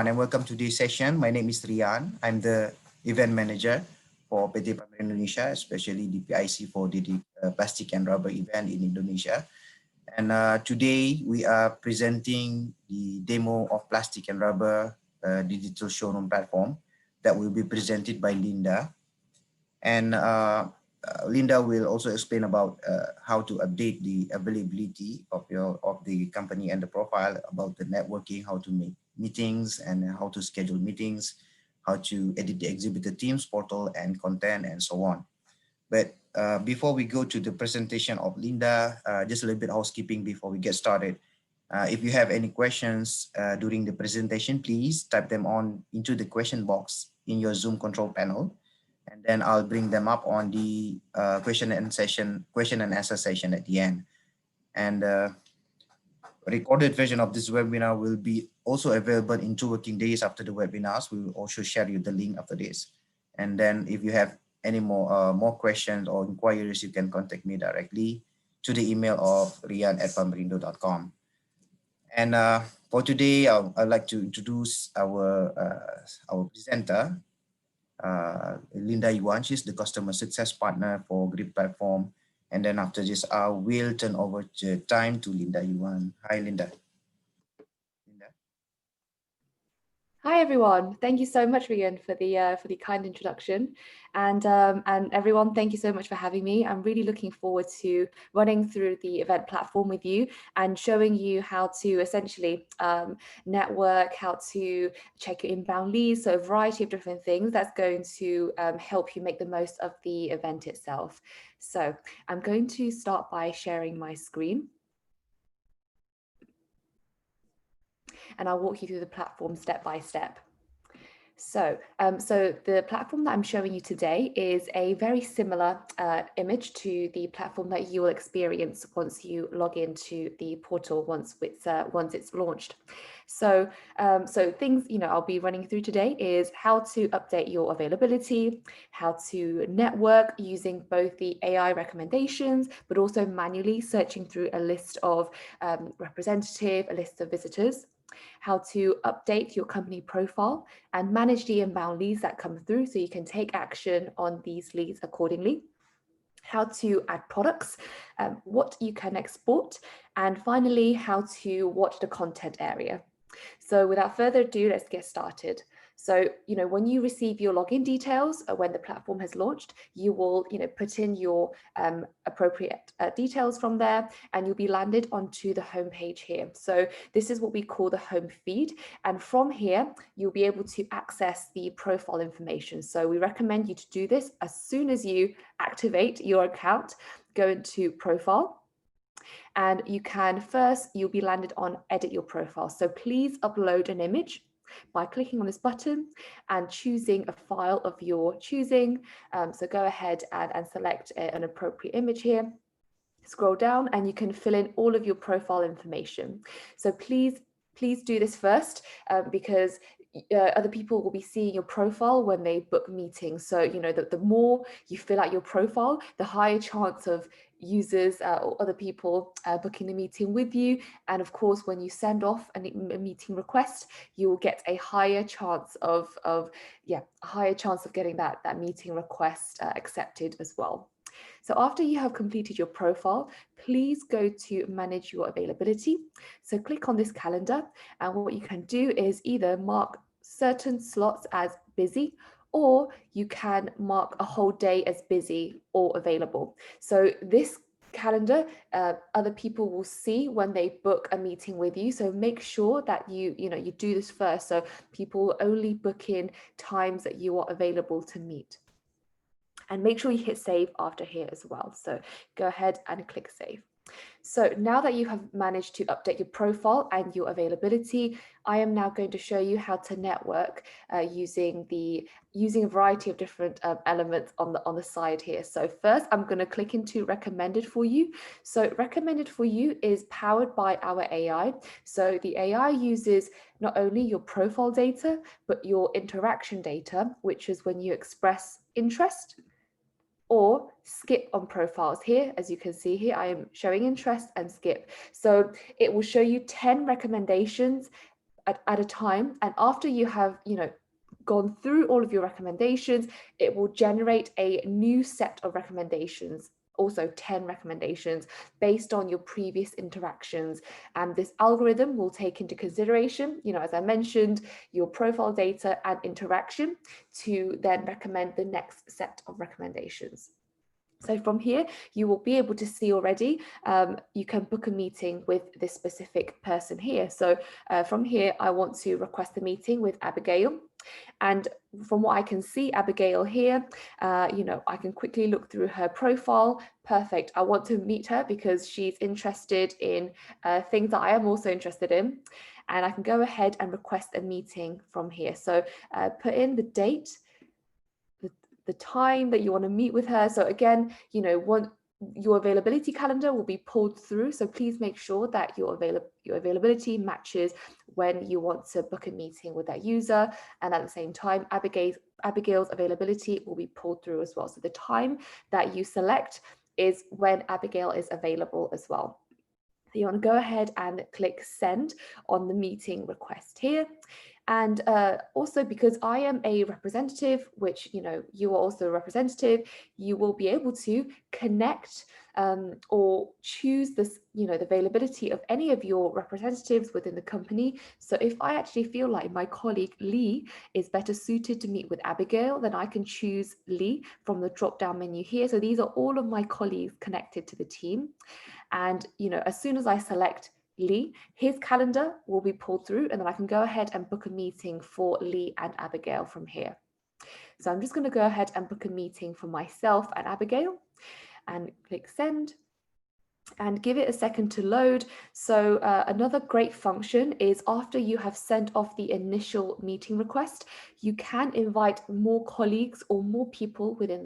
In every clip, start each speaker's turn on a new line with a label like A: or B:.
A: And welcome to this session. My name is Rian. I'm the event manager for PT Pamer Indonesia, especially the PIC for the plastic and rubber event in Indonesia. And today we are presenting the demo of plastic and rubber digital showroom platform that will be presented by Linda. And Linda will also explain about how to update the availability of the company and the profile, about the networking, how to make meetings and how to schedule meetings, how to edit the Exhibitor Teams portal and content and so on. But before we go to the presentation of Linda, just a little bit housekeeping before we get started. If you have any questions during the presentation, please type them on into the question box in your Zoom control panel, and then I'll bring them up on the question and answer session at the end. And recorded version of this webinar will be also available in 2 working days after the webinars. We will also share you the link after this. And then if you have any more questions or inquiries, you can contact me directly to the email of rian@pamerindo.com. And for today, I'd like to introduce our presenter, Linda Yuan. She's the customer success partner for Grip Platform. And then after this, I will turn over the time to Linda Yuan. Hi, Linda.
B: Hi everyone, thank you so much, Rian, for the kind introduction, and everyone, thank you so much for having me. I'm really looking forward to running through the event platform with you and showing you how to essentially network, how to check your inbound leads, so a variety of different things that's going to help you make the most of the event itself. So I'm going to start by sharing my screen, and I'll walk you through the platform step by step. So the platform that I'm showing you today is a very similar image to the platform that you will experience once you log into the portal once it's launched. So things I'll be running through today is how to update your availability, how to network using both the AI recommendations, but also manually searching through a list of a list of visitors, how to update your company profile and manage the inbound leads that come through so you can take action on these leads accordingly, how to add products, what you can export, and finally, how to watch the content area. So without further ado, let's get started. So, when you receive your login details, when the platform has launched, you will, put in your appropriate details from there, and you'll be landed onto the home page here. So this is what we call the home feed. And from here, you'll be able to access the profile information. So we recommend you to do this as soon as you activate your account. Go into profile. And you'll be landed on edit your profile. So please upload an image by clicking on this button and choosing a file of your choosing. So go ahead and select an appropriate image here. Scroll down and you can fill in all of your profile information. So please do this first because other people will be seeing your profile when they book meetings. So, the more you fill out your profile, the higher chance of users or other people booking a meeting with you. And of course, when you send off a meeting request, you will get a higher chance of getting that meeting request accepted as well. So after you have completed your profile, please go to manage your availability. So click on this calendar, and what you can do is either mark certain slots as busy, or you can mark a whole day as busy or available. So this calendar, other people will see when they book a meeting with you. So make sure that you do this first, so people only book in times that you are available to meet. And make sure you hit save after here as well. So go ahead and click save. So now that you have managed to update your profile and your availability, I am now going to show you how to network using a variety of different elements on the side here. So first, I'm going to click into recommended for you. So recommended for you is powered by our AI. So the AI uses not only your profile data, but your interaction data, which is when you express interest or skip on profiles. Here, as you can see here, I am showing interest and skip. So it will show you 10 recommendations at a time, and after you have, gone through all of your recommendations, it will generate a new set of recommendations, also 10 recommendations based on your previous interactions. And this algorithm will take into consideration, as I mentioned, your profile data and interaction to then recommend the next set of recommendations. So from here, you will be able to see already, you can book a meeting with this specific person here. So from here, I want to request a meeting with Abigail. And from what I can see, Abigail here, I can quickly look through her profile. Perfect. I want to meet her because she's interested in things that I am also interested in. And I can go ahead and request a meeting from here. So put in the date, the time that you want to meet with her. So again, your availability calendar will be pulled through. So please make sure that your availability matches when you want to book a meeting with that user. And at the same time, Abigail's availability will be pulled through as well. So the time that you select is when Abigail is available as well. So you want to go ahead and click send on the meeting request here. And also, because I am a representative, which, you are also a representative, you will be able to connect or choose this, the availability of any of your representatives within the company. So if I actually feel like my colleague Lee is better suited to meet with Abigail, then I can choose Lee from the drop-down menu here. So these are all of my colleagues connected to the team. And, as soon as I select Lee, his calendar will be pulled through, and then I can go ahead and book a meeting for Lee and Abigail from here. So I'm just going to go ahead and book a meeting for myself and Abigail and click send and give it a second to load. So another great function is after you have sent off the initial meeting request, you can invite more colleagues or more people within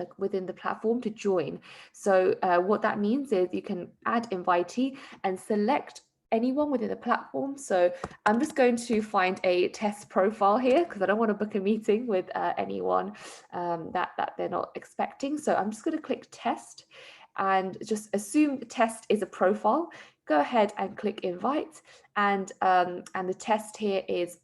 B: the platform to join. So what that means is you can add invitee and select anyone within the platform. So I'm just going to find a test profile here because I don't want to book a meeting with anyone that they're not expecting. So I'm just going to click test and just assume the test is a profile. Go ahead and click invite, and the test here is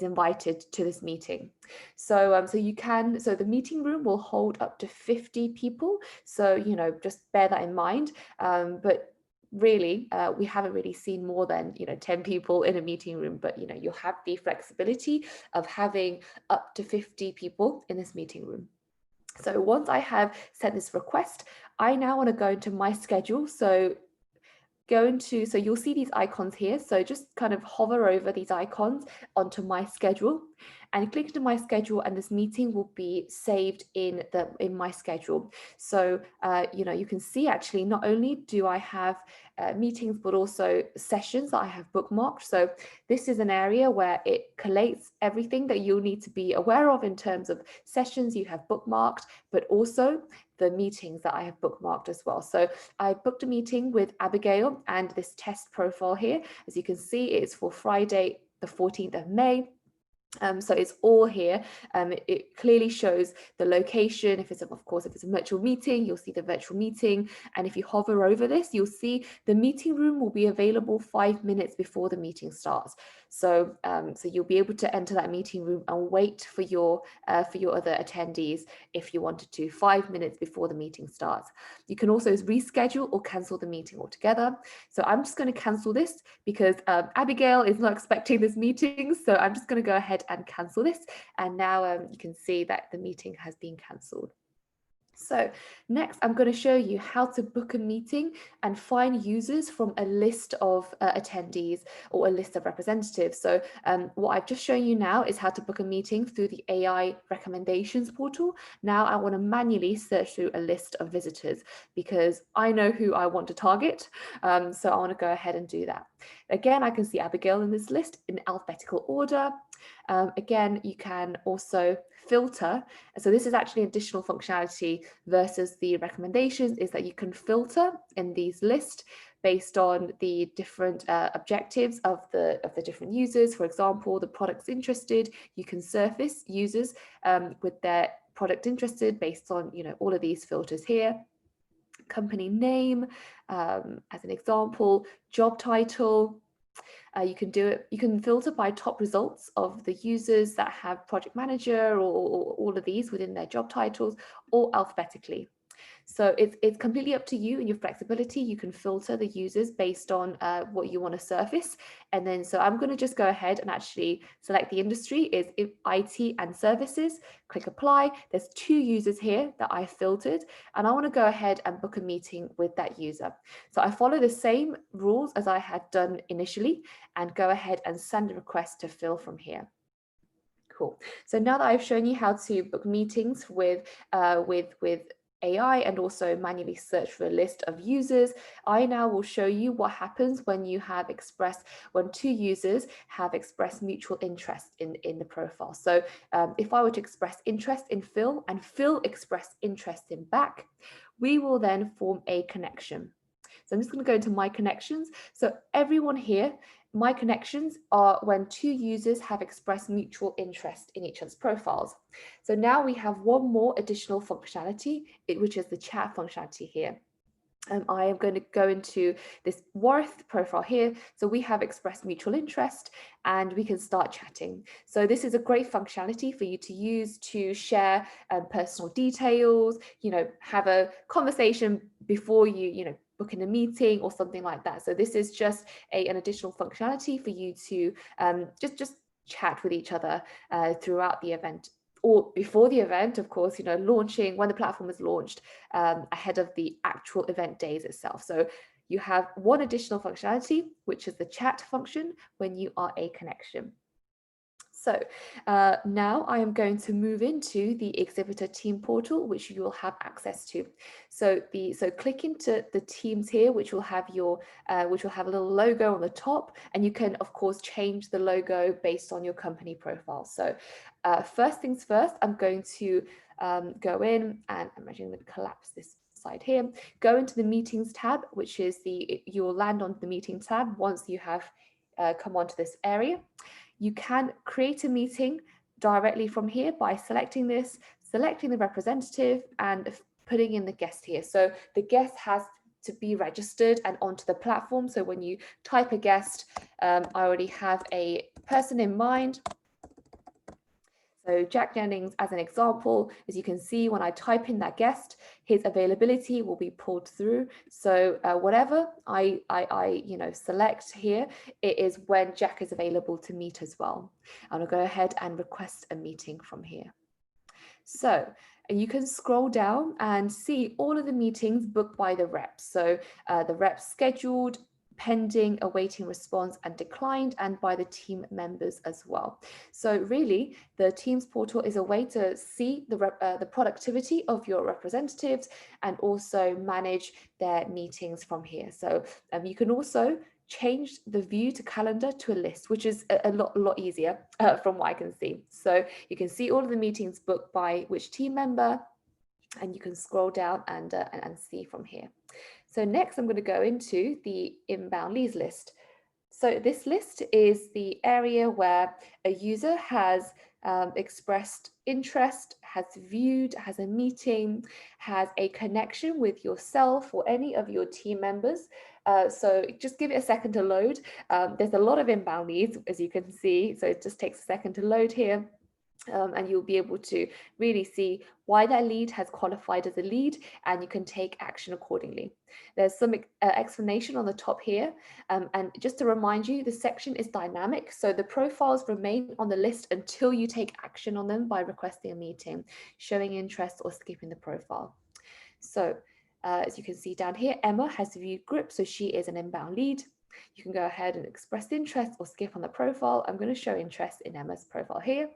B: invited to this meeting. So so the meeting room will hold up to 50 people. So just bear that in mind. But really, we haven't really seen more than 10 people in a meeting room. But you'll have the flexibility of having up to 50 people in this meeting room. So once I have sent this request, I now want to go into my schedule. So you'll see these icons here. So just kind of hover over these icons onto my schedule and click into my schedule, and this meeting will be saved in my schedule. So you can see actually not only do I have meetings, but also sessions that I have bookmarked. So this is an area where it collates everything that you'll need to be aware of in terms of sessions you have bookmarked, but also the meetings that I have bookmarked as well. So I booked a meeting with Abigail and this test profile here. As you can see, it's for Friday, the 14th of May. So it's all here. It clearly shows the location. If it's a virtual meeting, you'll see the virtual meeting. And if you hover over this, you'll see the meeting room will be available 5 minutes before the meeting starts. So you'll be able to enter that meeting room and wait for your other attendees if you wanted to, 5 minutes before the meeting starts. You can also reschedule or cancel the meeting altogether. So I'm just going to cancel this because Abigail is not expecting this meeting. So I'm just going to go ahead and cancel this, and now you can see that the meeting has been cancelled. So next, I'm going to show you how to book a meeting and find users from a list of attendees or a list of representatives. So what I've just shown you now is how to book a meeting through the AI recommendations portal. Now I want to manually search through a list of visitors because I know who I want to target. So I want to go ahead and do that. Again, I can see Abigail in this list in alphabetical order. Again, you can also filter. So this is actually additional functionality versus the recommendations, is that you can filter in these lists based on the different objectives of the different users. For example, the products interested, you can surface users with their product interested based on all of these filters here. Company name, as an example, job title, You can do it, you can filter by top results of the users that have project manager or all of these within their job titles, or alphabetically. So it's completely up to you and your flexibility. You can filter the users based on what you want to surface. And then, so I'm going to just go ahead and actually select the industry is IT and services, click apply. There's 2 users here that I filtered, and I want to go ahead and book a meeting with that user. So I follow the same rules as I had done initially and go ahead and send a request to fill from here. Cool. So now that I've shown you how to book meetings with AI and also manually search for a list of users, I now will show you what happens when when 2 users have expressed mutual interest in the profile. So if I were to express interest in Phil and Phil express interest in back, we will then form a connection. So I'm just going to go into my connections. So everyone here, my connections are when 2 users have expressed mutual interest in each other's profiles. So now we have one more additional functionality, which is the chat functionality here. I am going to go into this Warth profile here. So we have expressed mutual interest and we can start chatting. So this is a great functionality for you to use to share personal details, have a conversation before you book in a meeting or something like that. So this is just an additional functionality for you to just chat with each other throughout the event, or before the event, of course, launching when the platform is launched, ahead of the actual event days itself. So you have one additional functionality, which is the chat function when you are a connection. So now I am going to move into the Exhibitor team portal, which you will have access to. So click into the teams here, which will have a little logo on the top, and you can of course change the logo based on your company profile. So first things first, I'm going to go in, and I'm actually going to collapse this side here. Go into the meetings tab, which is you will land on the meeting tab once you have come onto this area. You can create a meeting directly from here by selecting this, selecting the representative and putting in the guest here. So the guest has to be registered and onto the platform. So when you type a guest, I already have a person in mind. So Jack Jennings, as an example, as you can see, when I type in that guest, his availability will be pulled through. So whatever I select here, it is when Jack is available to meet as well. I'm gonna go ahead and request a meeting from here. So you can scroll down and see all of the meetings booked by the reps. So the reps scheduled, pending, awaiting response, and declined, and by the team members as well. So really, the Teams portal is a way to see the productivity of your representatives and also manage their meetings from here. So you can also change the view to calendar to a list, which is a lot easier from what I can see. So you can see all of the meetings booked by which team member, and you can scroll down and see from here. So next I'm going to go into the inbound leads list. So this list is the area where a user has expressed interest, has viewed, has a meeting, has a connection with yourself or any of your team members. So just give it a second to load. There's a lot of inbound leads, as you can see, so it just takes a second to load here. And you'll be able to really see why that lead has qualified as a lead, and you can take action accordingly. There's some explanation on the top here, and just to remind you, the section is dynamic, so the profiles remain on the list until you take action on them by requesting a meeting, showing interest, or skipping the profile. So as you can see down here, Emma has viewed group, so she is an inbound lead. You can go ahead and express interest or skip on the profile. I'm going to show interest in Emma's profile here.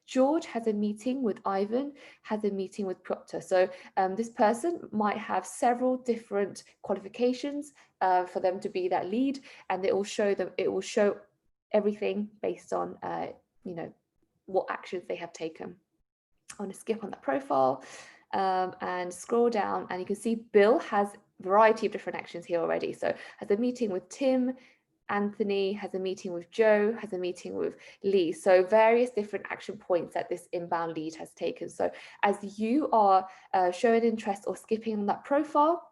B: George has a meeting with Ivan, has a meeting with Proctor. So this person might have several different qualifications for them to be that lead, and it will show everything based on what actions they have taken. I'm going to skip on that profile and scroll down, and you can see Bill has a variety of different actions here already. So has a meeting with Tim, Anthony has a meeting with Joe, has a meeting with Lee. So various different action points that this inbound lead has taken. So as you are showing interest or skipping on that profile,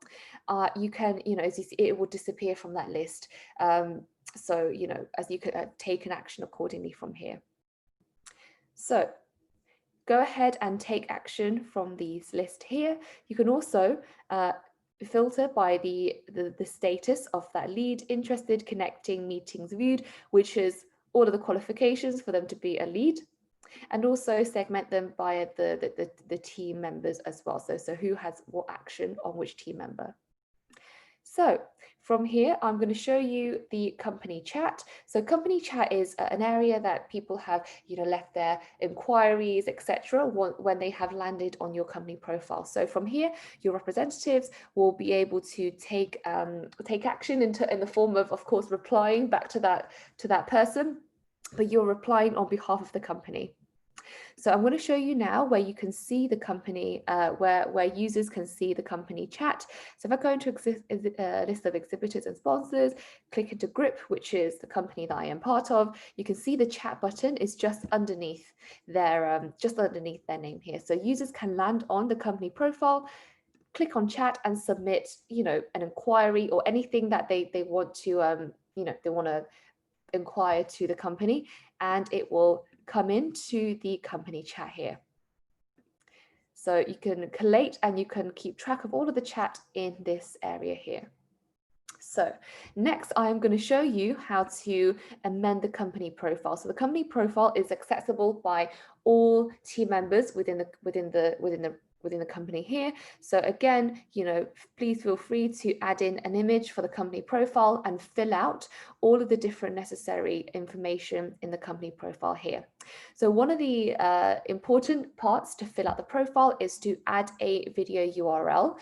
B: you can, as you see, it will disappear from that list. So, you know, as you could take an action accordingly from here. So go ahead and take action from these list here. You can also filter by the status of that lead: interested, connecting, meetings viewed, which is all of the qualifications for them to be a lead, and also segment them via the team members as well. So who has what action on which team member. So from here, I'm going to show you the company chat. So company chat is an area that people have, you know, left their inquiries, etc., when they have landed on your company profile. So from here, your representatives will be able to take action in the form of course, replying back to that person, but you're replying on behalf of the company. So I'm going to show you now where you can see the company, where users can see the company chat. So if I go into a list of exhibitors and sponsors, click into Grip, which is the company that I am part of, you can see the chat button is just underneath their name here. So users can land on the company profile, click on chat and submit, you know, an inquiry or anything that they want to, you know, they want to inquire to the company, and it will come into the company chat here. So you can collate and you can keep track of all of the chat in this area here. So next, I'm going to show you how to amend the company profile. So the company profile is accessible by all team members within the company here. So again, you know, please feel free to add in an image for the company profile and fill out all of the different necessary information in the company profile here. So one of the important parts to fill out the profile is to add a video URL.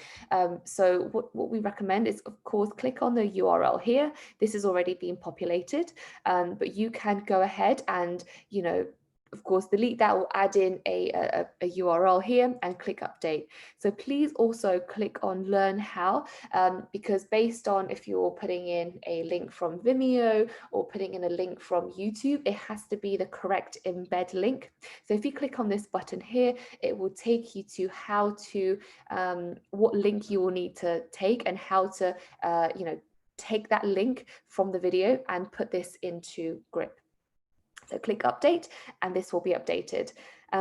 B: So what we recommend is, of course, click on the URL here. This is already being populated, but you can go ahead and, you know, of course, delete that or add in a URL here and click update. So please also click on learn how, because based on if you're putting in a link from Vimeo or putting in a link from YouTube, it has to be the correct embed link. So if you click on this button here, it will take you to how to, what link you will need to take and how to, you know, take that link from the video and put this into Grip. So click update and this will be updated.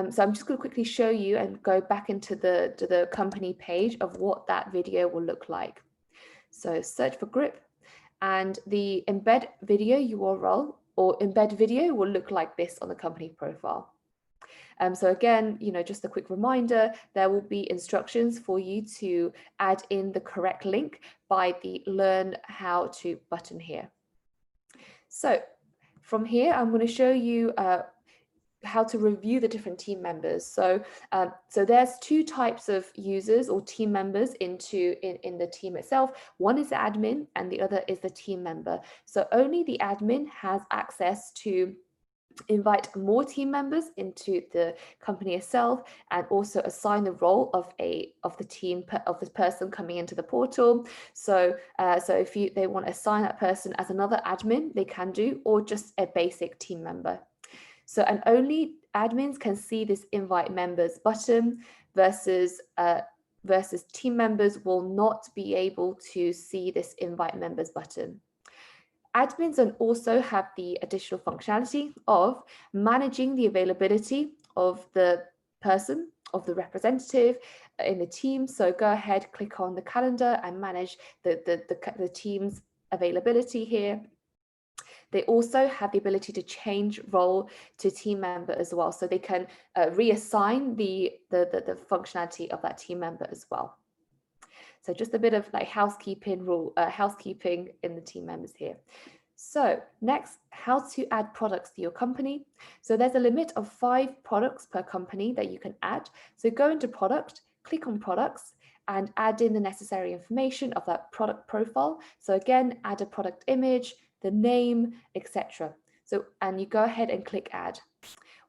B: So I'm just going to quickly show you and go back into the company page of what that video will look like. So search for Grip and the embed video URL or embed video will look like this on the company profile. So again, you know, just a quick reminder, there will be instructions for you to add in the correct link by the learn how to button here. So from here, I'm going to show you how to review the different team members. So there's two types of users or team members in the team itself. One is the admin and the other is the team member. So only the admin has access to invite more team members into the company itself and also assign the role of the person coming into the portal. So if they want to assign that person as another admin, they can do, or just a basic team member. So, and only admins can see this invite members button versus team members will not be able to see this invite members button. Admins also have the additional functionality of managing the availability of the person, of the representative in the team. So go ahead, click on the calendar and manage the team's availability here. They also have the ability to change role to team member as well. So they can reassign the functionality of that team member as well. So just a bit of like housekeeping in the team members here. So next, how to add products to your company. So there's a limit of 5 products per company that you can add. So go into product, click on products and add in the necessary information of that product profile. So again, add a product image, the name, etc. So, and you go ahead and click add.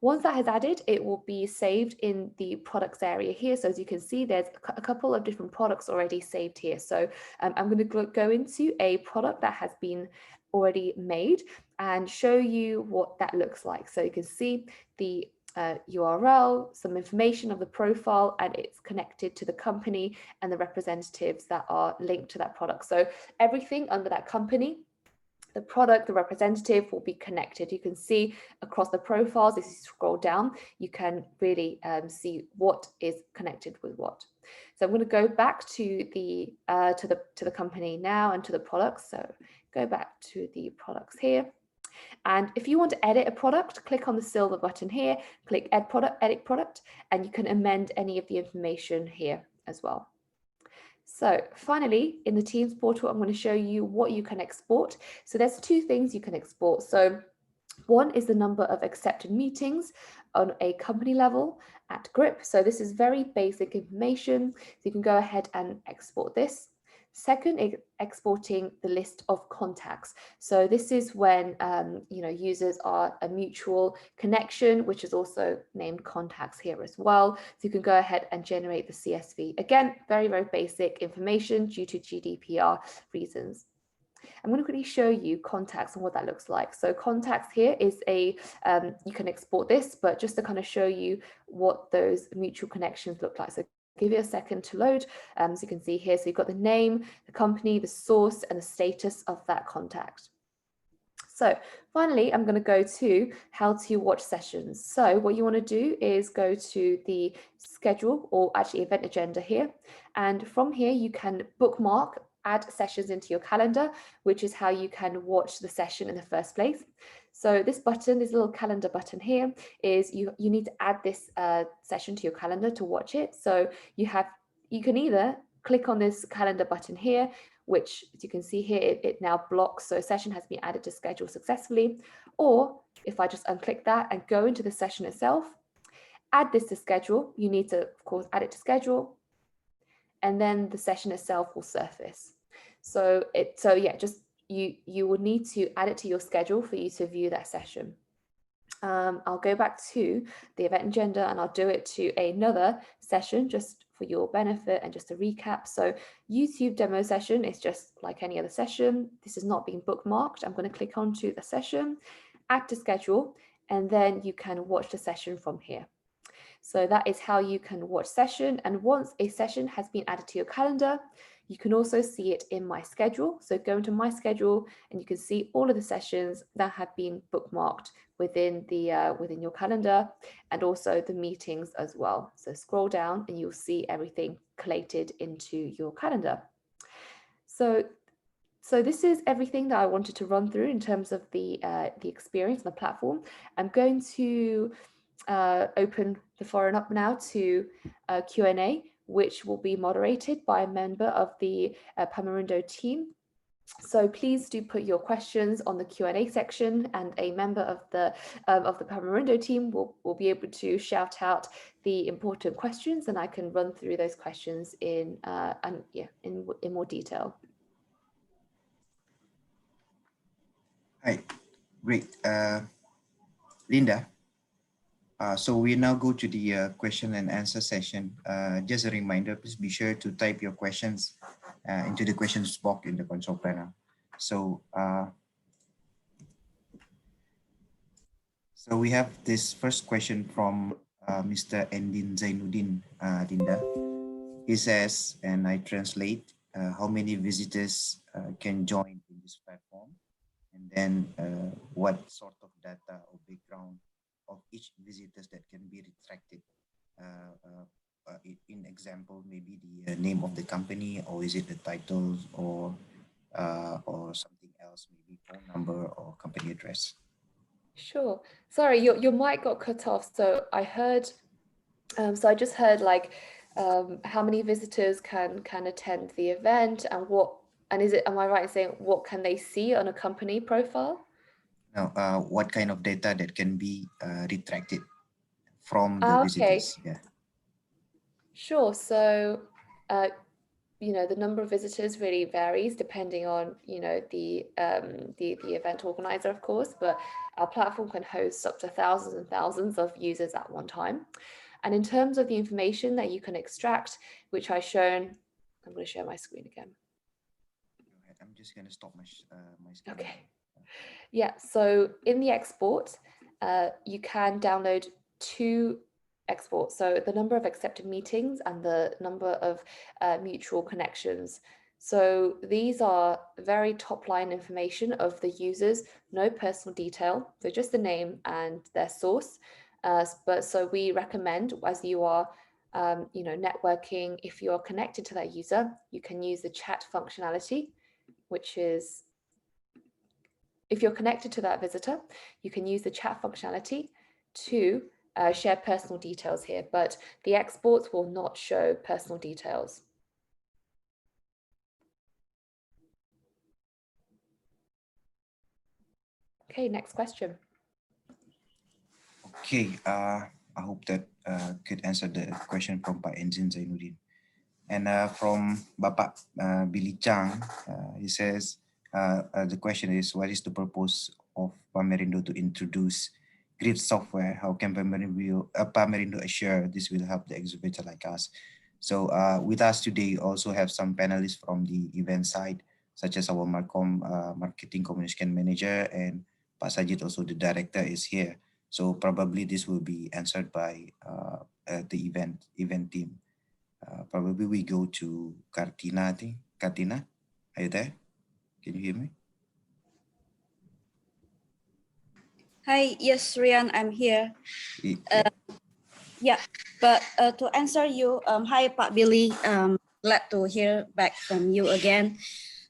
B: Once that has added, it will be saved in the products area here. So as you can see, there's a couple of different products already saved here. So I'm going to go into a product that has been already made and show you what that looks like. So you can see the URL, some information of the profile, and it's connected to the company and the representatives that are linked to that product. So everything under that company the product, the representative will be connected. You can see across the profiles, if you scroll down, you can really see what is connected with what. So I'm going to go back to the company now and to the products. So go back to the products here. And if you want to edit a product, click on the silver button here, click edit product, and you can amend any of the information here as well. So finally, in the Teams portal, I'm going to show you what you can export. So there's two things you can export. So one is the number of accepted meetings on a company level at GRIP. So this is very basic information. So you can go ahead and export this. Second, exporting the list of contacts. So this is when users are a mutual connection, which is also named contacts here as well. So you can go ahead and generate the CSV. Again, very, very basic information due to GDPR reasons. I'm going to quickly show you contacts and what that looks like. So contacts here is you can export this, but just to kind of show you what those mutual connections look like. So give you a second to load. So you can see here, so you've got the name, the company, the source, and the status of that contact. So finally, I'm going to go to how to watch sessions. So what you want to do is go to the schedule, or actually event agenda here. And from here, you can bookmark, add sessions into your calendar, which is how you can watch the session in the first place. So this button, this little calendar button here, is you need to add this session to your calendar to watch it. So you can either click on this calendar button here, which, as you can see here, it now blocks, so a session has been added to schedule successfully. Or if I just unclick that and go into the session itself, add this to schedule, you need to, of course, add it to schedule, and then the session itself will surface. So you will need to add it to your schedule for you to view that session. I'll go back to the event agenda and I'll do it to another session just for your benefit and just to recap. So YouTube demo session is just like any other session. This is not being bookmarked. I'm going to click onto the session, add to schedule, and then you can watch the session from here. So that is how you can watch session. And once a session has been added to your calendar, you can also see it in my schedule. So go into my schedule and you can see all of the sessions that have been bookmarked within your calendar, and also the meetings as well. So scroll down and you'll see everything collated into your calendar. So this is everything that I wanted to run through in terms of the experience and the platform. I'm going to open the forum up now to Q&A, which will be moderated by a member of the Pamarindo team. So please do put your questions on the Q&A section, and a member of the Pamarindo team will be able to shout out the important questions, and I can run through those questions in more detail.
A: Hi, great. Linda, so we now go to the question and answer session. Just a reminder, please be sure to type your questions into the questions box in the console panel. So, so we have this first question from Mr. Endin Zainuddin, Linda. He says, and I translate, how many visitors can join in this platform? And then what sort of data or background of each visitors that can be retracted? In example, maybe the name of the company, or is it the title, or something else, maybe phone number or company address?
B: Sure. Sorry, your mic got cut off. So I heard, so I just heard like how many visitors can attend the event, and am I right in saying what can they see on a company profile?
A: No, what kind of data that can be retracted from the visitors? Yeah.
B: Sure. So, the number of visitors really varies depending on, the event organizer, of course, but our platform can host up to thousands and thousands of users at one time. And in terms of the information that you can extract, which I've shown, I'm going to share my screen again.
A: I'm just going to stop my screen.
B: Okay. Yeah, so in the export, you can download two exports. So the number of accepted meetings and the number of mutual connections. So these are very top line information of the users, no personal detail, so just the name and their source. But so we recommend, as you are networking, if you're connected to that user, you can use the chat functionality, which is, if you're connected to that visitor, you can use the chat functionality to share personal details here, but the exports will not show personal details. Okay, next question.
A: Okay, I hope that could answer the question from Pak Enzin Zainuddin. And from Bapak Billy Chang, he says, the question is, what is the purpose of Pamerindo to introduce grid software? How can Pamerindo assure this will help the exhibitor like us? So with us today, also have some panelists from the event side, such as our marketing communication manager, and Pak Sajid, also the director, is here. So probably this will be answered by the event team. Probably we go to Kartina, I think. Kartina, are you there? Can you hear me?
C: Hi, yes, Rian, I'm here.
A: Yeah.
C: Yeah, but to answer you, hi, Pak Billy. Glad to hear back from you again.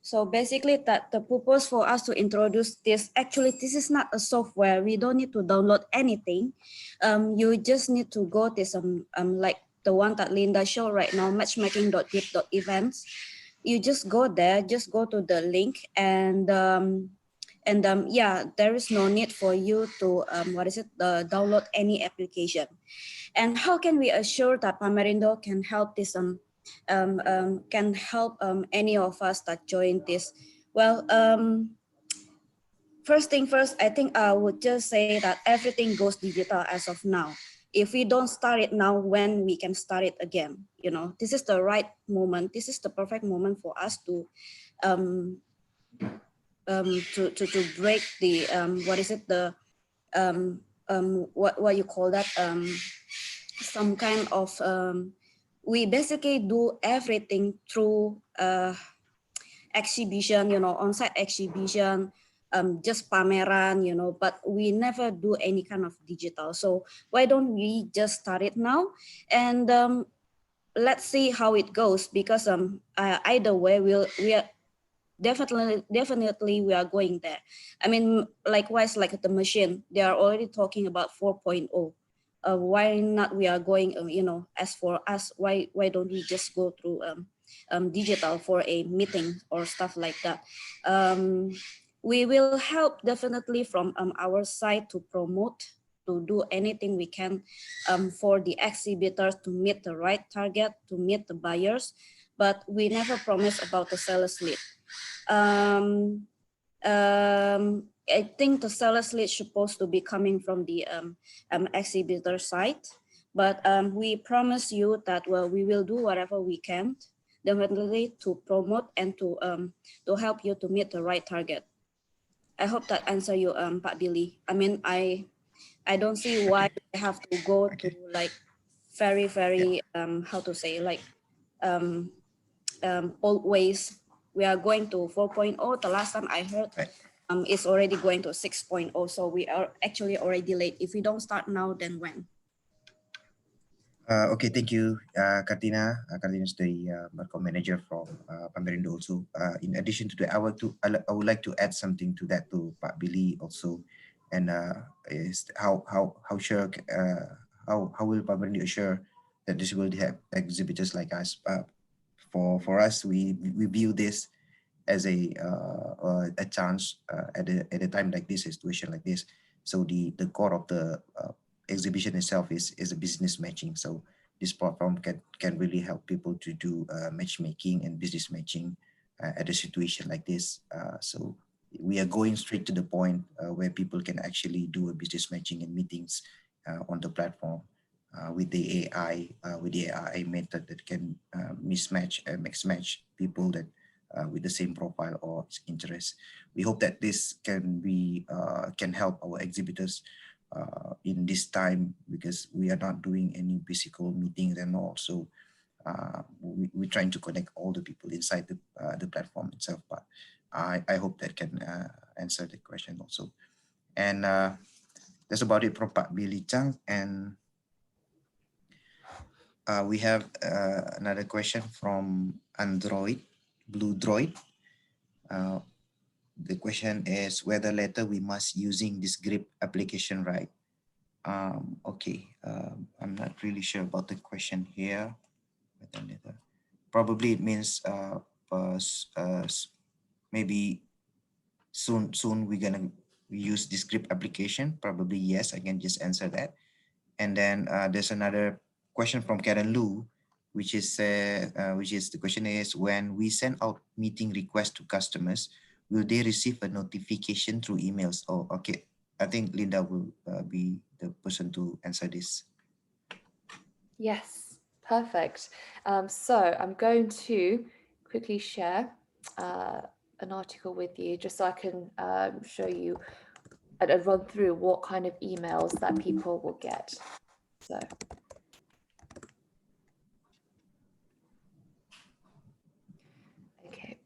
C: So basically, that the purpose for us to introduce this, actually, this is not a software. We don't need to download anything. You just need to go to some like the one that Linda showed right now, matchmaking.grid.events. You just go there, just go to the link, and yeah, there is no need for you to download any application. And how can we assure that Pamerindo can help this can help any of us that join this? Well, first thing first, I think I would just say that everything goes digital as of now. If we don't start it now, when we can start it again? You know, this is the right moment. This is the perfect moment for us to break the what you call that, some kind of we basically do everything through exhibition, you know, on-site exhibition, just pameran, you know, but we never do any kind of digital. So why don't we just start it now, and let's see how it goes, because either way we are definitely we are going there. I mean, likewise, like the machine, they are already talking about 4.0. Why not we are going, you know, as for us, why don't we just go through digital for a meeting or stuff like that? We will help definitely from our side to promote, to do anything we can for the exhibitors to meet the right target, to meet the buyers, but we never promise about the sales lead. I think the sales lead is supposed to be coming from the exhibitor side, but we promise you that, well, we will do whatever we can, definitely, to promote and to help you to meet the right target. I hope that answer you, Pak Billy. I mean, I don't see why I have to go to like very how to say, like old ways. We are going to 4.0. The last time I heard, it's already going to 6.0. So we are actually already late. If we don't start now, then when?
A: Okay, thank you, Katina. Katina is the market manager from Pamerindo also. In addition to that, I would like to add something to that to Pak Billy also, and is how will Pamerindo assure that this will have exhibitors like us? For us, we view this as a chance at a time like this, a situation like this. So the core of the exhibition itself is a business matching. So this platform can really help people to do matchmaking and business matching at a situation like this. So we are going straight to the point where people can actually do a business matching and meetings on the platform with the AI method that can mismatch mix match people that with the same profile or interest. We hope that this can help our exhibitors in this time, because we are not doing any physical meetings and all. So we're trying to connect all the people inside the platform itself. But I hope that can answer the question also. And that's about it from Pak Billy Chang. And we have another question from Android, Blue Droid. The question is whether later we must using this grip application, right? Okay, I'm not really sure about the question here. Probably it means maybe soon we're gonna use this script application. Probably yes, I can just answer that. And then there's another question from Karen Lu, which is the question is, when we send out meeting requests to customers, will they receive a notification through emails? Oh, okay. I think Linda will be the person to answer this.
B: Yes, perfect. So I'm going to quickly share an article with you just so I can show you and run through what kind of emails that people will get. So. Okay.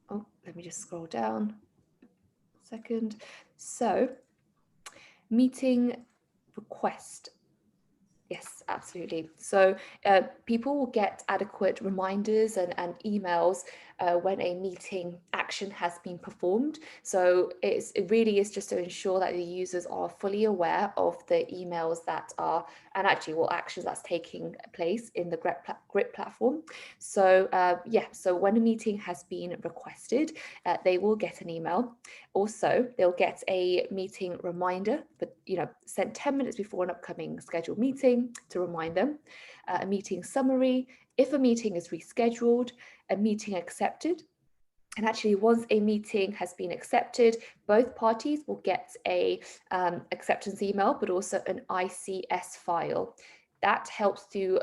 B: Oh, let me just scroll down a second. So, meeting request. Yes, absolutely. So people will get adequate reminders and emails when a meeting action has been performed. So it really is just to ensure that the users are fully aware of the emails that are, and actually what actions that's taking place in the GRIP platform. So yeah, so when a meeting has been requested, they will get an email. Also, they'll get a meeting reminder, but sent 10 minutes before an upcoming scheduled meeting to remind them. A meeting summary, if a meeting is rescheduled, a meeting accepted. And actually, once a meeting has been accepted, both parties will get a acceptance email, but also an ICS file. That helps to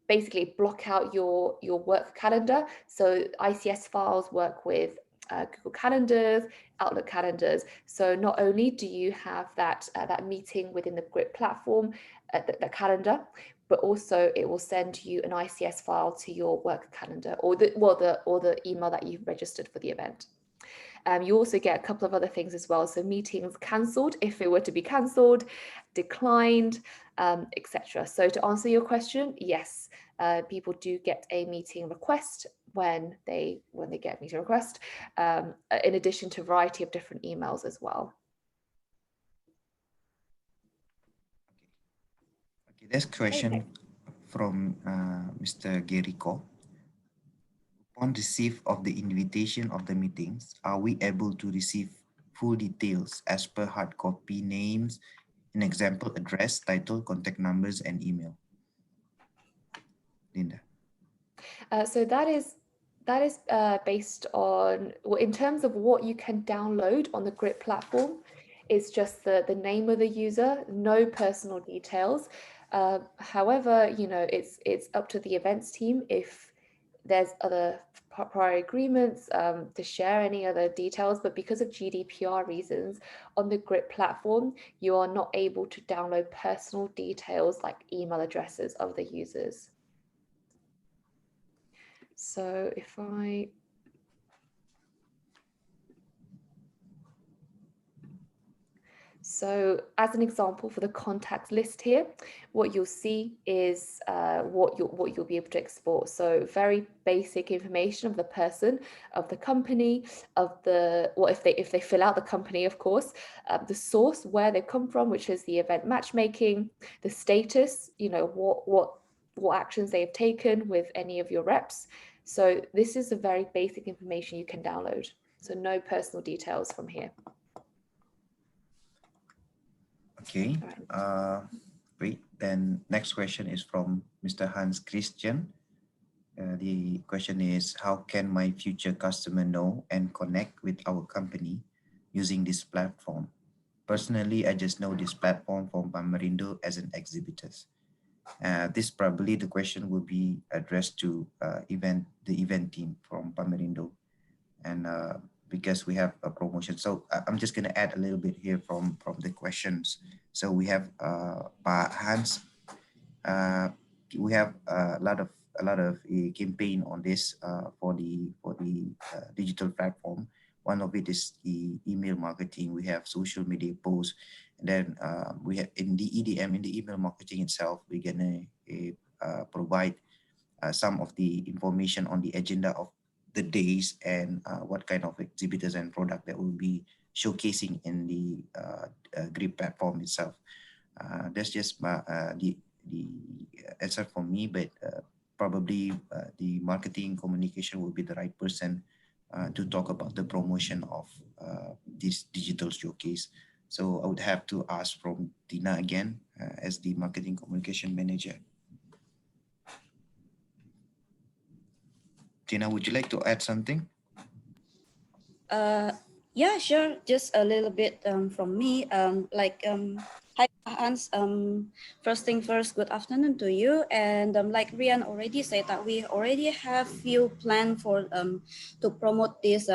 B: basically block out your work calendar. So ICS files work with Google Calendars, Outlook calendars. So not only do you have that meeting within the GRIP platform, the calendar, but also it will send you an ICS file to your work calendar or the email that you've registered for the event. You also get a couple of other things as well. So meetings cancelled, if it were to be cancelled, declined, etc. So to answer your question, yes, people do get a meeting request when they get a meeting request, in addition to a variety of different emails as well.
A: Okay, this question from Mr. Geriko. Upon receipt of the invitation of the meetings, are we able to receive full details as per hard copy, names, an example address, title, contact numbers, and email? Linda.
B: So that is based on, well, in terms of what you can download on the GRIP platform, it's just the name of the user, no personal details. However, it's up to the events team if there's other prior agreements to share any other details, but because of GDPR reasons on the GRIP platform, you are not able to download personal details like email addresses of the users. So if So as an example for the contacts list here, what you'll see is what you'll be able to export. So very basic information of the person, of the company, of the, well, if they fill out the company, of course, the source, where they come from, which is the event matchmaking, the status, what actions they have taken with any of your reps. So this is a very basic information you can download. So no personal details from here.
A: Okay, great. Then next question is from Mr. Hans Christian. The question is, how can my future customer know and connect with our company using this platform? Personally, I just know this platform from Pamarindo as an exhibitor. This probably the question will be addressed to the event team from Pamarindo, and because we have a promotion. So I'm just going to add a little bit here from the questions. So we have Pak Hans we have a lot of a campaign on this for the digital platform. One of it is the email marketing. We have social media posts, and then we have in the EDM, in the email marketing itself, we're gonna provide some of the information on the agenda of the days and what kind of exhibitors and product that will be showcasing in the GRIP platform itself. That's just the answer for me, but probably the marketing communication will be the right person to talk about the promotion of this digital showcase. So I would have to ask from Tina again as the marketing communication manager. Tina, would you like to add something?
C: Yeah, sure. Just a little bit from me. Hi Hans. First thing first, good afternoon to you. And like Rian already said, that we already have few plan for to promote this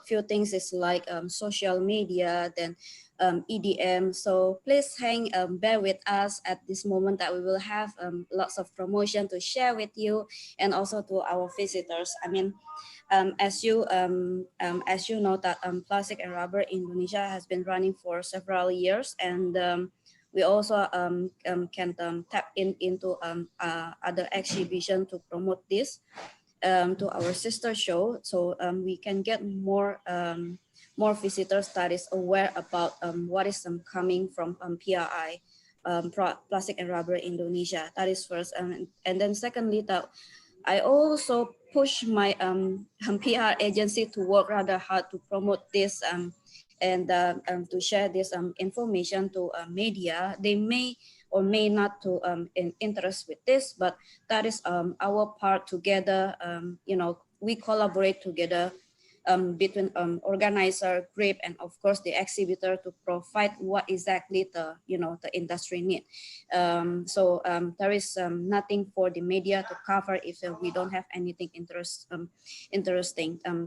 C: few things is like social media, then EDM. So please bear with us at this moment that we will have lots of promotion to share with you and also to our visitors. I mean, as you know that Plastic and Rubber Indonesia has been running for several years, and we also can tap into other exhibition to promote this to our sister show, so we can get more visitors that is aware about what is coming from PRI, Plastic and Rubber Indonesia. That is first, and then secondly, that I also push my PR agency to work rather hard to promote this and to share this information to media. They may or may not to in interest with this, but that is our part together. You know, we collaborate together between organizer, GRIP, and of course the exhibitor to provide what exactly the the industry need. So there is nothing for the media to cover if we don't have anything interesting.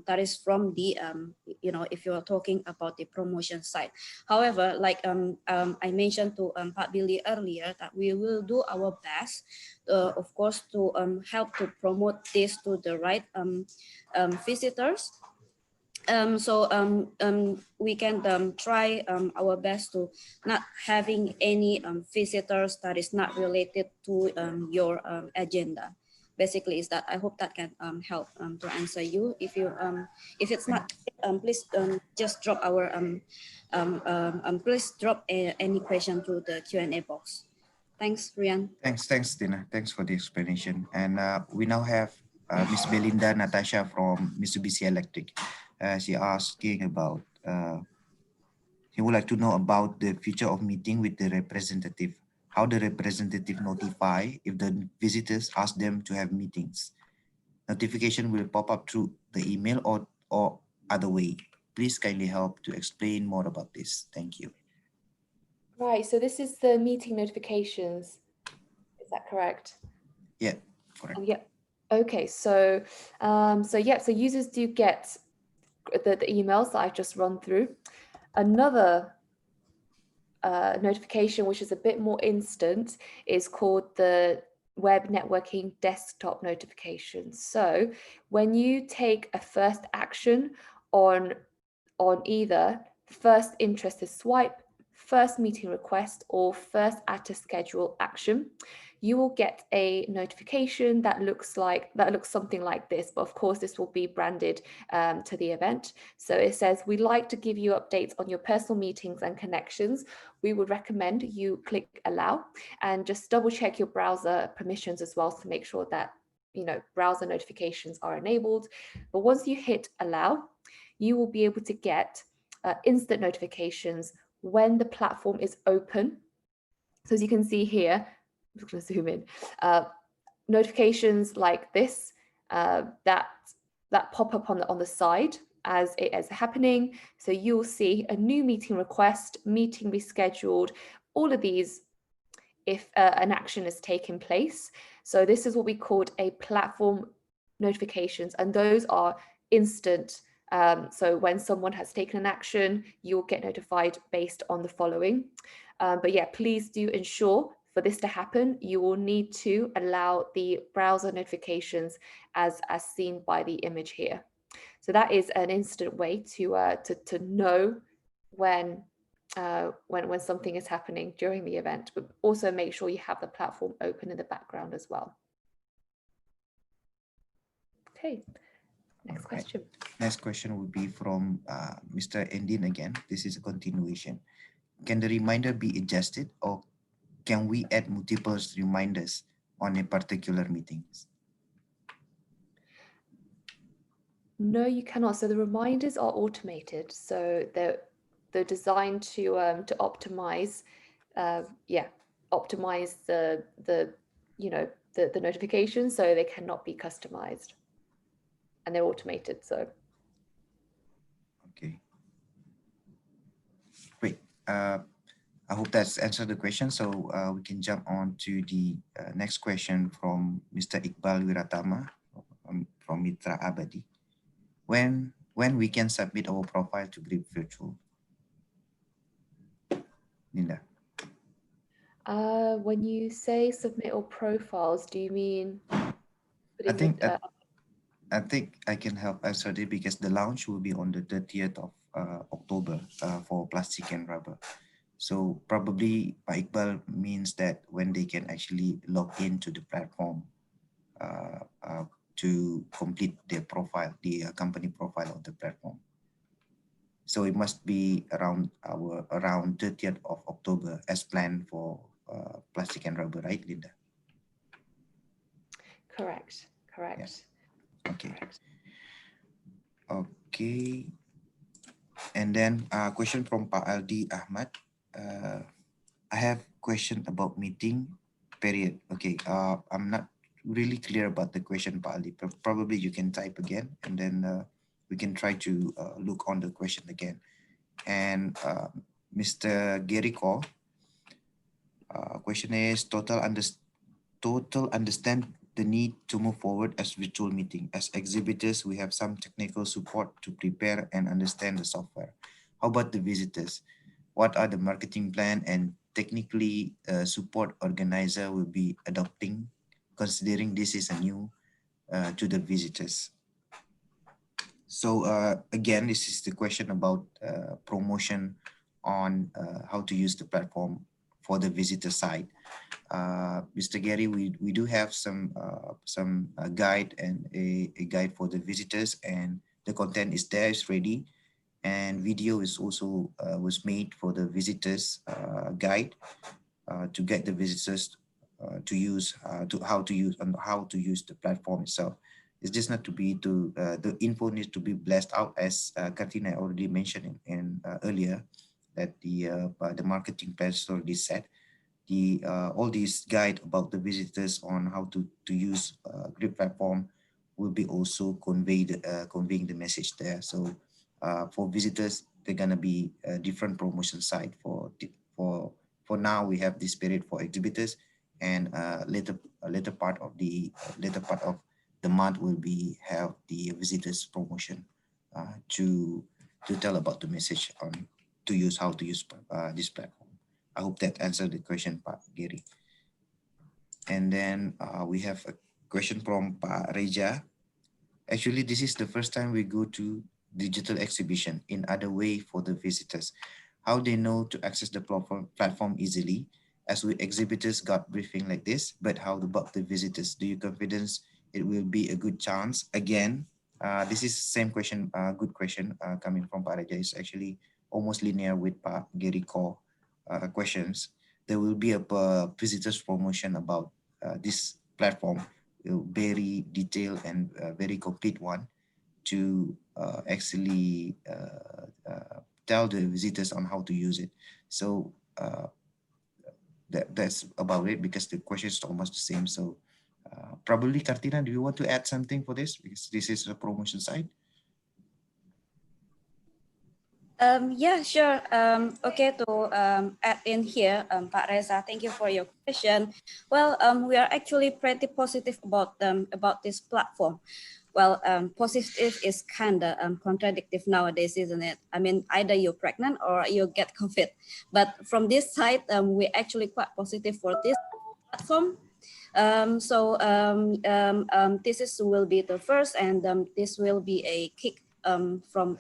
C: That is from the if you are talking about the promotion side. However, like I mentioned to Pak Billy earlier, that we will do our best, of course, to help to promote this to the right visitors. We can try our best to not having any visitors that is not related to your agenda. Basically, is that I hope that can help to answer you. If it's not, please just drop our please drop any question to the Q&A box. Thanks, Rian.
A: Thanks, Tina. Thanks for the explanation. And we now have Miss Belinda Natasha from Mitsubishi Electric. She asking about, he would like to know about the future of meeting with the representative. How the representative notify if the visitors ask them to have meetings. Notification will pop up through the email or other way. Please kindly help to explain more about this. Thank you.
B: Right, so this is the meeting notifications. Is that correct?
A: Yeah, correct.
B: Yeah. Okay, so so users do get the emails that I just run through. Another notification, which is a bit more instant, is called the web networking desktop notification. So when you take a first action on either first interested swipe, first meeting request, or first add to schedule action, you will get a notification that looks something like this, but of course this will be branded to the event. So it says, we'd like to give you updates on your personal meetings and connections. We would recommend you click allow and just double check your browser permissions as well to make sure that browser notifications are enabled. But once you hit allow, you will be able to get instant notifications when the platform is open. So as you can see here, I'm just going to zoom in, notifications like this that pop up on the side as it is happening. So you'll see a new meeting request, meeting rescheduled, all of these if an action is taking place. So this is what we called a platform notifications, and those are instant. So when someone has taken an action, you'll get notified based on the following. But yeah, please do ensure for this to happen, you will need to allow the browser notifications as seen by the image here. So that is an instant way to know when something is happening during the event, but also make sure you have the platform open in the background as well. Okay, next question.
A: Next question will be from Mr. Endin again. This is a continuation. Can the reminder be adjusted, or can we add multiple reminders on a particular meeting?
B: No, you cannot. So the reminders are automated. So they're designed to optimize, optimize the notifications, so they cannot be customized, and they're automated. So
A: okay, great. I hope that's answered the question. So we can jump on to the next question from Mr. Iqbal Wiratama from Mitra Abadi. When we can submit our profile to Grip Virtual? Linda.
B: When you say submit all profiles, do you mean?
A: I think I can help answer it, because the launch will be on the 30th of October for plastic and rubber. So probably Pak Iqbal means that when they can actually log into the platform to complete their profile, the company profile of the platform. So it must be around 30th of October as planned for plastic and rubber, right, Linda?
B: Correct.
A: Yes. Okay. Okay. And then question from Pak Aldi Ahmad. I have question about meeting period. Okay. I'm not really clear about the question, Pak Aldi. Probably you can type again, and then we can try to look on the question again. And Mr. Gary Ko, question is total understand the need to move forward as virtual meeting. As exhibitors, we have some technical support to prepare and understand the software. How about the visitors? What are the marketing plan and technically support organizer will be adopting, considering this is a new to the visitors? So again, this is the question about promotion on how to use the platform for the visitor side. Mr. Gary, we do have some guide and a guide for the visitors, and the content is there, is ready, and video is also was made for the visitors guide to get the visitors to use how to use the platform itself. It's just not to be the info needs to be blessed out, as Katrina already mentioned in earlier, that the marketing plan is already set. All these guide about the visitors on how to use Grip platform will be also conveying the message there. So for visitors, they're gonna be a different promotion site. For now, we have this period for exhibitors, and later part of the month will be have the visitors promotion to tell about the message on how to use this platform. I hope that answered the question, Pak Gary. And then we have a question from Pak Reja. Actually, this is the first time we go to digital exhibition in other way for the visitors. How they know to access the platform easily, as we exhibitors got briefing like this, but how about the visitors? Do you confidence it will be a good chance? Again, this is same question, good question coming from Pak Reja. It's actually almost linear with Pak Gary Ko questions. There will be a visitors promotion about this platform, very detailed and very complete one to actually tell the visitors on how to use it. So that's about it, because the question is almost the same. So probably Kartina, do you want to add something for this? Because this is a promotion site.
C: Yeah, sure. Okay, to add in here, Pak Reza, thank you for your question. Well, we are actually pretty positive about this platform. well, positive is kind of contradictive nowadays, isn't it? I mean, either you're pregnant or you get COVID. But from this side, we're actually quite positive for this platform. This will be the first, and this will be a kick from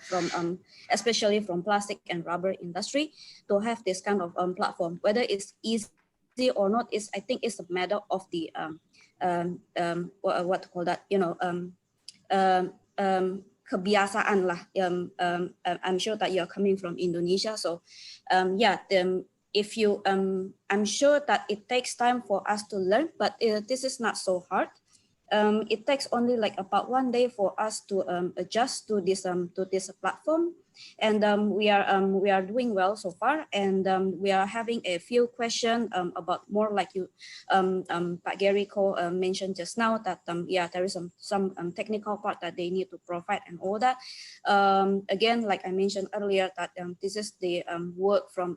C: especially from plastic and rubber industry to have this kind of platform. Whether it's easy or not is, I think, it's a matter of the what to call that, kebiasaan lah. I'm sure that you're coming from Indonesia, so if you I'm sure that it takes time for us to learn, but this is not so hard. It takes only like about 1 day for us to adjust to this platform, and we are doing well so far, and we are having a few questions about more like you Pak Gary mentioned just now, that there is some technical part that they need to provide and all that. Again, like I mentioned earlier, that this is the work from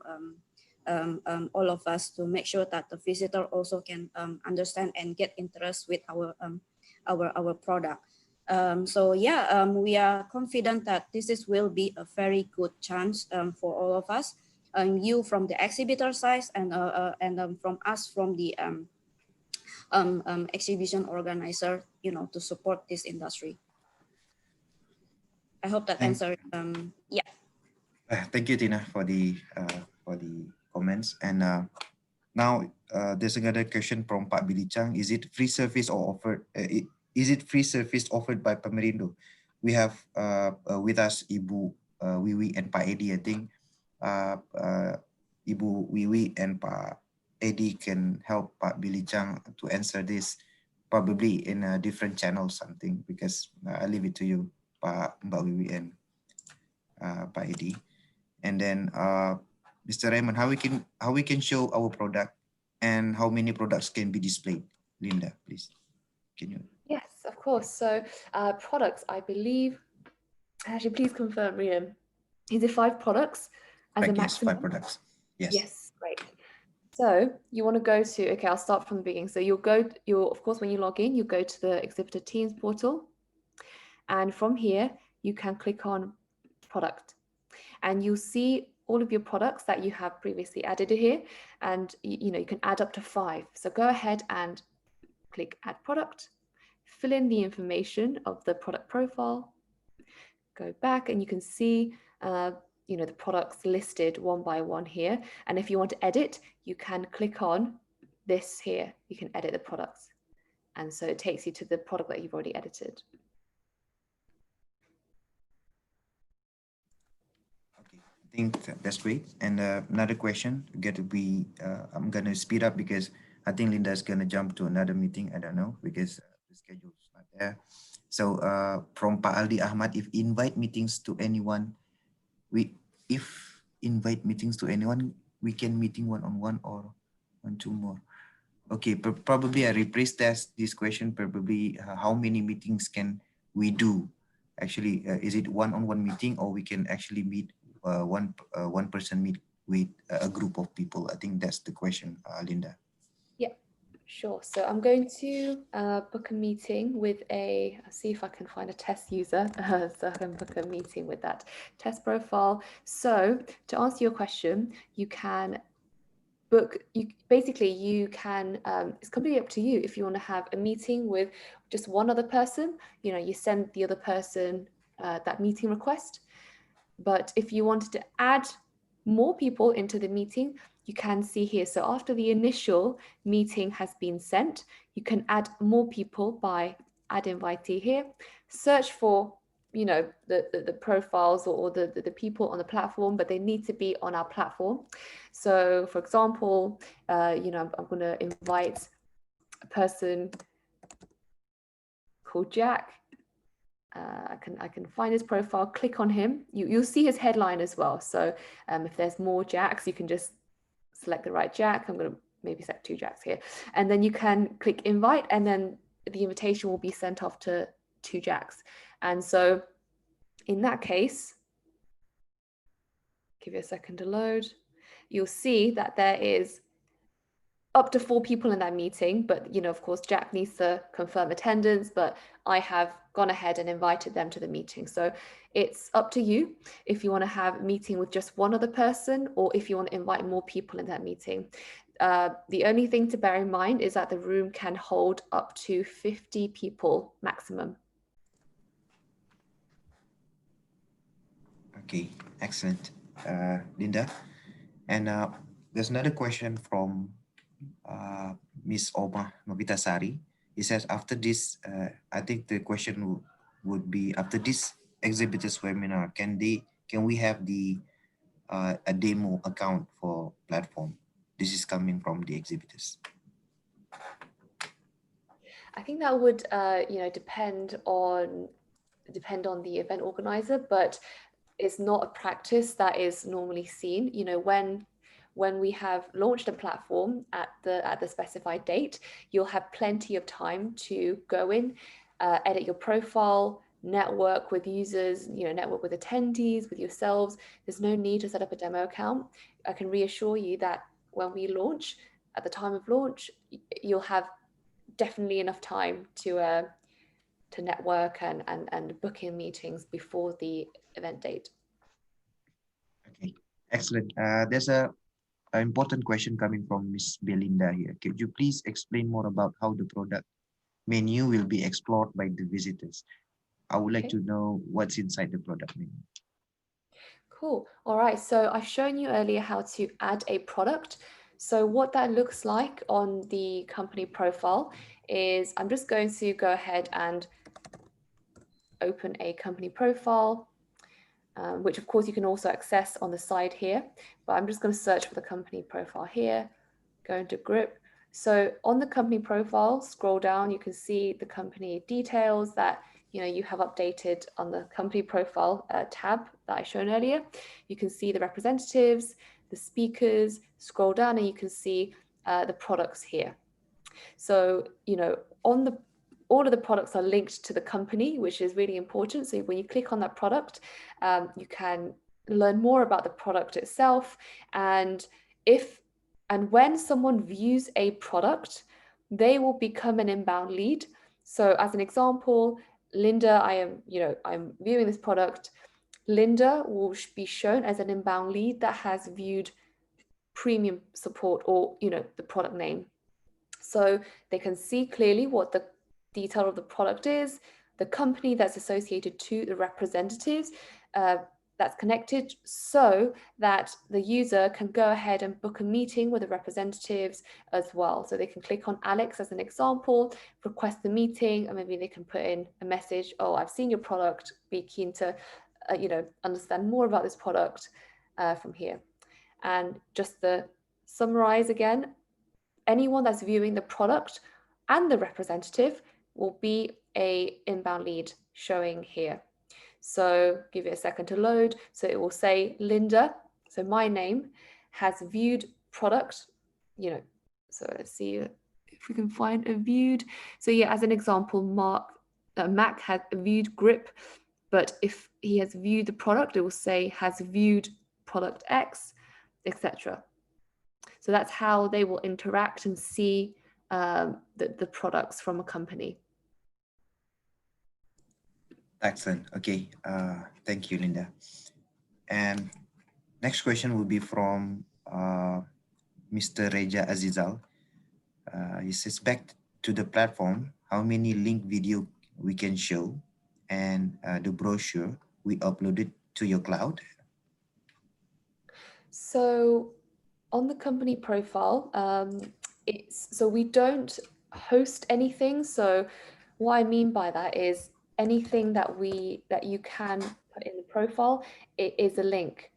C: all of us to make sure that the visitor also can understand and get interest with our product. We are confident that will be a very good chance for all of us, you from the exhibitor side, and from us from the exhibition organizer, to support this industry. I hope that answered. Yeah.
A: Thank you, Tina, for the comments. And now there's another question from Pak Billy Chang. Is it free service or offered? Is it free service offered by Pemerindo? We have with us Ibu Wiwi and Pak Edi. I think Ibu Wiwi and Pak Edi can help Pak Billy Chang to answer this, probably in a different channel something, because I leave it to you, Mbak Wiwi and Pak Edi. And then Mr. Raymond, how we can show our product and how many products can be displayed? Linda, please. Can you?
B: Yes, of course. So products, I believe, actually, please confirm, Rian. Is it 5 products as a maximum?
A: Yes, 5 products. Yes.
B: Yes, great. So you want to go to, okay, I'll start from the beginning. So of course, when you log in, you go to the Exhibitor Teams portal. And from here, you can click on product. And you'll see all of your products that you have previously added here. And you can add up to 5. So go ahead and click add product, fill in the information of the product profile, go back, and you can see the products listed one by one here. And if you want to edit, you can click on this here. You can edit the products. And so it takes you to the product that you've already edited.
A: Okay, I think that's great. And another question, I'm going to speed up because I think Linda's going to jump to another meeting. I don't know, because the schedule is not there. So from Pak Aldi Ahmad, if invite meetings to anyone, we can meeting one-on-one or 1-2 more. Okay, probably I rephrase this question. Probably how many meetings can we do? Actually, is it one-on-one meeting, or we can actually meet one person meet with a group of people? I think that's the question, Linda.
B: Yeah, sure. So I'm going to book a meeting with I'll see if I can find a test user. So I can book a meeting with that test profile. So to answer your question, you can book, it's completely up to you. If you want to have a meeting with just one other person, you send the other person that meeting request. But if you wanted to add more people into the meeting, you can see here. So after the initial meeting has been sent, you can add more people by add invitee here, search for the profiles or the people on the platform, but they need to be on our platform. So for example, I'm going to invite a person called Jack. I can find his profile, click on him. You'll see his headline as well. So if there's more Jacks, you can just select the right Jack. I'm going to maybe select 2 Jacks here. And then you can click invite, and then the invitation will be sent off to 2 Jacks. And so in that case, give you a second to load, you'll see that there is up to 4 people in that meeting, but of course Jack needs to confirm attendance, but I have gone ahead and invited them to the meeting. So it's up to you if you want to have a meeting with just one other person, or if you want to invite more people in that meeting. The only thing to bear in mind is that the room can hold up to 50 people maximum.
A: Okay, excellent, Linda. And there's another question from Miss Oma Novitasari. He says, after this, I think the question would be, after this exhibitors webinar, can we have the a demo account for platform? This is coming from the exhibitors.
B: I think that would depend on the event organizer, but it's not a practice that is normally seen. When we have launched a platform at the specified date, you'll have plenty of time to go in, edit your profile, network with users, network with attendees, with yourselves. There's no need to set up a demo account. I can reassure you that when we launch, at the time of launch, you'll have definitely enough time to network and book in meetings before the event date.
A: Okay, excellent. There's an important question coming from Miss Belinda here. Could you please explain more about how the product menu will be explored by the visitors? I would like to know what's inside the product menu.
B: Cool. All right. So I've shown you earlier how to add a product. So what that looks like on the company profile is, I'm just going to go ahead and open a company profile, which of course you can also access on the side here, but I'm just going to search for the company profile here, go into group. So on the company profile, scroll down, you can see the company details that you have updated on the company profile tab that I shown earlier. You can see the representatives, the speakers, scroll down and you can see the products here. So, all of the products are linked to the company, which is really important. So when you click on that product, you can learn more about the product itself. And when someone views a product, they will become an inbound lead. So as an example, Linda, I'm viewing this product. Linda will be shown as an inbound lead that has viewed premium support, or the product name. So they can see clearly what the detail of the product is, the company that's associated to the representatives that's connected, so that the user can go ahead and book a meeting with the representatives as well. So they can click on Alex as an example, request the meeting, and maybe they can put in a message, oh, I've seen your product, be keen to understand more about this product from here. And just to summarize again, anyone that's viewing the product and the representative will be a inbound lead showing here. So give it a second to load. So it will say Linda, so my name, has viewed product, so let's see if we can find a viewed. So yeah, as an example, Mac has viewed grip, but if he has viewed the product, it will say has viewed product X, etc. So that's how they will interact and see the products from a company.
A: Excellent. Okay. Thank you, Linda. And next question will be from Mr. Reja Azizal. He says, back to the platform, how many link video we can show, and the brochure we uploaded to your cloud?
B: So on the company profile, so we don't host anything. So what I mean by that is anything that you can put in the profile, it is a link.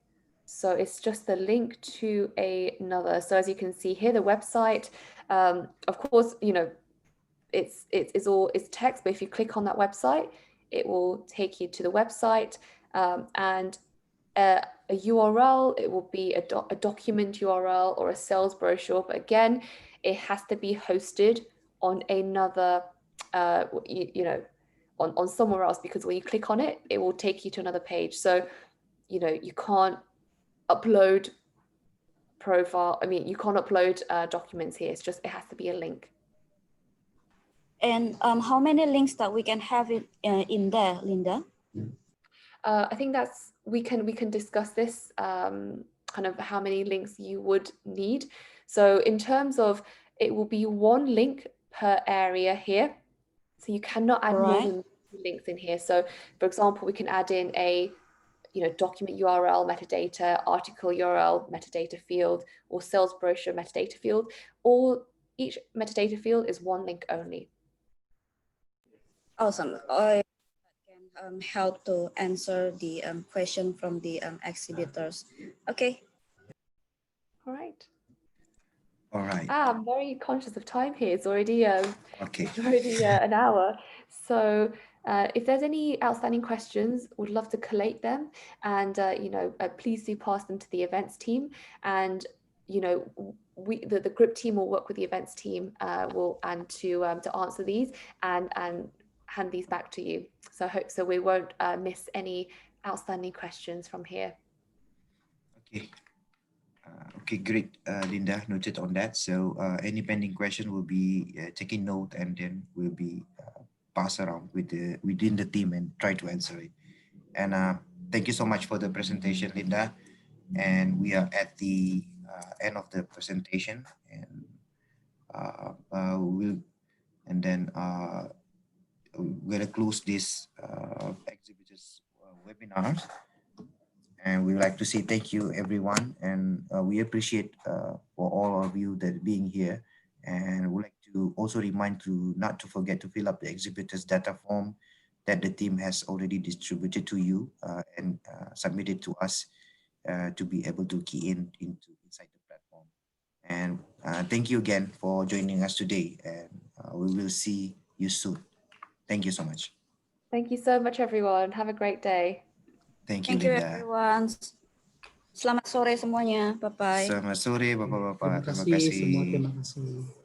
B: So it's just the link to another. So as you can see here, the website, of course, it's text, but if you click on that website, it will take you to the website, and a URL, it will be a document URL or a sales brochure, but again, it has to be hosted on another, on somewhere else, because when you click on it, it will take you to another page. So, you can't upload profile. I mean, you can't upload documents here. It's just, it has to be a link.
C: And how many links that we can have it in there, Linda?
B: I think that's, we can discuss this, kind of how many links you would need. So in terms of, it will be one link per area here. So you cannot add more than 2 links in here. So for example, we can add in a, document URL metadata, article URL metadata field, or sales brochure metadata field, or each metadata field is 1 link only.
C: Awesome. I can help to answer the question from the exhibitors. Okay.
B: All right.
A: All right.
B: I'm very conscious of time here. It's already
A: Okay.
B: it's already an hour. So if there's any outstanding questions, would love to collate them, and please do pass them to the events team. And the group team will work with the events team to answer these and hand these back to you. So we won't miss any outstanding questions from here.
A: Okay. Okay, great, Linda. Noted on that. So any pending question will be taking note, and then will be passed around within the team and try to answer it. And thank you so much for the presentation, Linda. And we are at the end of the presentation, and we're gonna close this exhibitors webinars. And we would like to say thank you, everyone, and we appreciate for all of you that being here. And we'd like to also remind you not to forget to fill up the exhibitors data form that the team has already distributed to you and submitted to us to be able to key inside the platform. And thank you again for joining us today, and we will see you soon. Thank you so much.
B: Thank you so much, everyone. Have a great day.
A: Thank you,
C: Thank you,
A: Linda.
C: everyone. Selamat sore semuanya. Bye-bye.
A: Selamat sore, Bapak-Bapak.
D: Terima kasih semua, terima kasih.